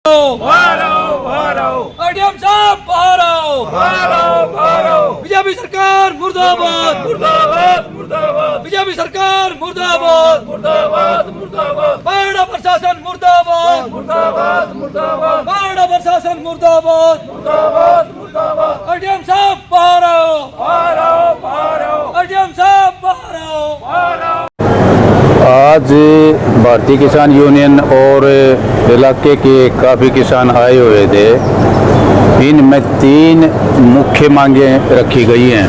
ADM साहब BJP सरकार मुर्दाबाद मुर्दाबाद मुर्दाबाद बीजेपी सरकार मुर्दाबाद मुर्दाबाद मुर्दाबाद बाड़ा प्रशासन मुर्दाबाद मुर्दाबाद मुर्दाबाद बाड़ा प्रशासन मुर्दाबाद मुर्दाबाद मुर्दाबाद एडीएम साहब एडीएम साहब आज भारतीय किसान यूनियन और इलाके के काफ़ी किसान आए हुए थे। इनमें 3 मुख्य मांगें रखी गई हैं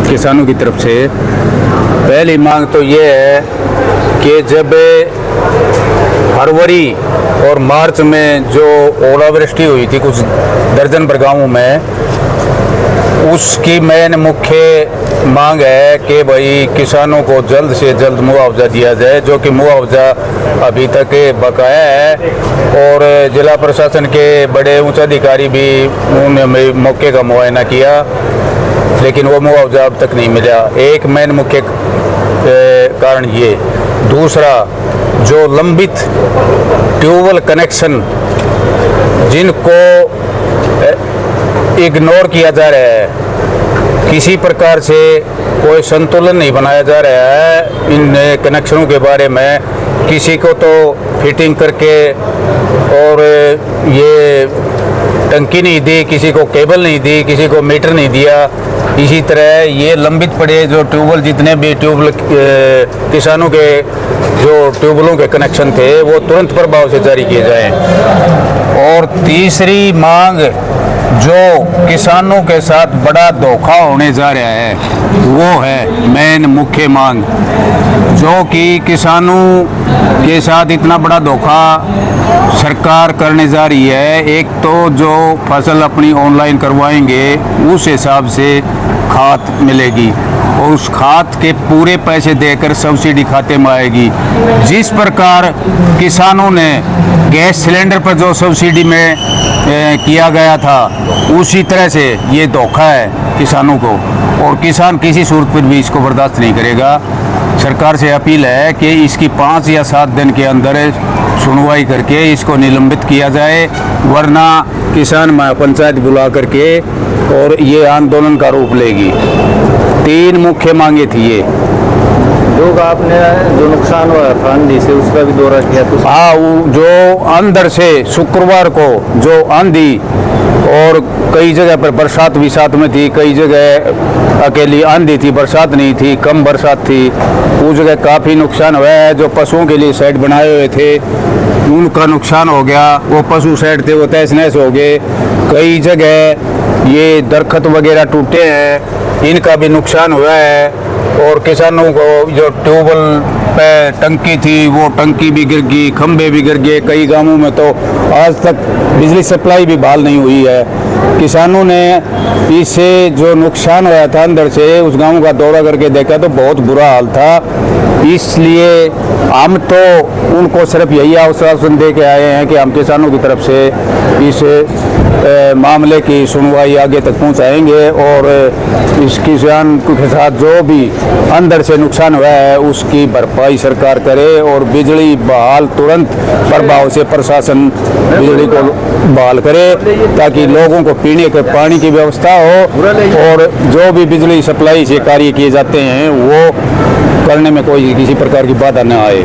किसानों की तरफ से। पहली मांग तो ये है कि जब फरवरी और मार्च में जो ओलावृष्टि हुई थी कुछ दर्जन भर गाँवों में, उसकी मेन मुख्य मांग है कि भाई किसानों को जल्द से जल्द मुआवजा दिया जाए, जो कि मुआवजा अभी तक बकाया है। और जिला प्रशासन के बड़े उच्च अधिकारी भी उन्होंने मौके का मुआयना किया, लेकिन वो मुआवजा अब तक नहीं मिला। एक मेन मुख्य कारण ये। दूसरा, जो लंबित ट्यूबवेल कनेक्शन जिनको इग्नोर किया जा रहा है, किसी प्रकार से कोई संतुलन नहीं बनाया जा रहा है इन कनेक्शनों के बारे में। किसी को तो फिटिंग करके और ये टंकी नहीं दी, किसी को केबल नहीं दी, किसी को मीटर नहीं दिया। इसी तरह ये लंबित पड़े जो ट्यूबवेल, जितने भी ट्यूबवेल किसानों के जो ट्यूबवेलों के कनेक्शन थे वो तुरंत प्रभाव से जारी किए जाएं। और तीसरी मांग, जो किसानों के साथ बड़ा धोखा होने जा रहा है, वो है मेन मुख्य मांग। जो कि किसानों के साथ इतना बड़ा धोखा सरकार करने जा रही है। एक तो जो फसल अपनी ऑनलाइन करवाएंगे उस हिसाब से खाद मिलेगी और उस खाद के पूरे पैसे देकर सब्सिडी खाते में आएगी। जिस प्रकार किसानों ने गैस सिलेंडर पर जो सब्सिडी में किया गया था, उसी तरह से ये धोखा है किसानों को, और किसान किसी सूरत पर भी इसको बर्दाश्त नहीं करेगा। सरकार से अपील है कि इसकी 5 या 7 दिन के अंदर सुनवाई करके इसको निलंबित किया जाए, वरना किसान महापंचायत बुला करके और ये आंदोलन का रूप लेगी। 3 मुख्य मांगे थी ये। लोग आपने जो नुकसान हुआ था आंधी से, उसका भी दौरा किया तो? हाँ, जो अंदर से शुक्रवार को जो आंधी और कई जगह पर बरसात भी साथ में थी, कई जगह अकेली आंधी थी, बरसात नहीं थी, कम बरसात थी। उस जगह काफ़ी नुकसान हुआ है। जो पशुओं के लिए शेड बनाए हुए थे उनका नुकसान हो गया। वो पशु शेड थे वो तहस नहस हो गए। कई जगह ये दरख्त वगैरह टूटे हैं, इनका भी नुकसान हुआ है। और किसानों को जो ट्यूबवेल पे टंकी थी वो टंकी भी गिर गई, खंभे भी गिर गए। कई गांवों में तो आज तक बिजली सप्लाई भी बहाल नहीं हुई है। किसानों ने इससे जो नुकसान हुआ था अंदर से, उस गांव का दौरा करके देखा तो बहुत बुरा हाल था। इसलिए हम तो उनको सिर्फ यही आश्वासन दे के आए हैं कि हम किसानों की तरफ से इस मामले की सुनवाई आगे तक पहुंचाएंगे और इस किसान के साथ जो भी अंदर से नुकसान हुआ है उसकी भरपाई सरकार करे और बिजली बहाल तुरंत प्रभाव से प्रशासन बिजली को बहाल करे, ताकि लोगों को पीने के पानी की व्यवस्था हो और जो भी बिजली सप्लाई से कार्य किए जाते हैं वो करने में कोई किसी प्रकार की बाधा न आए।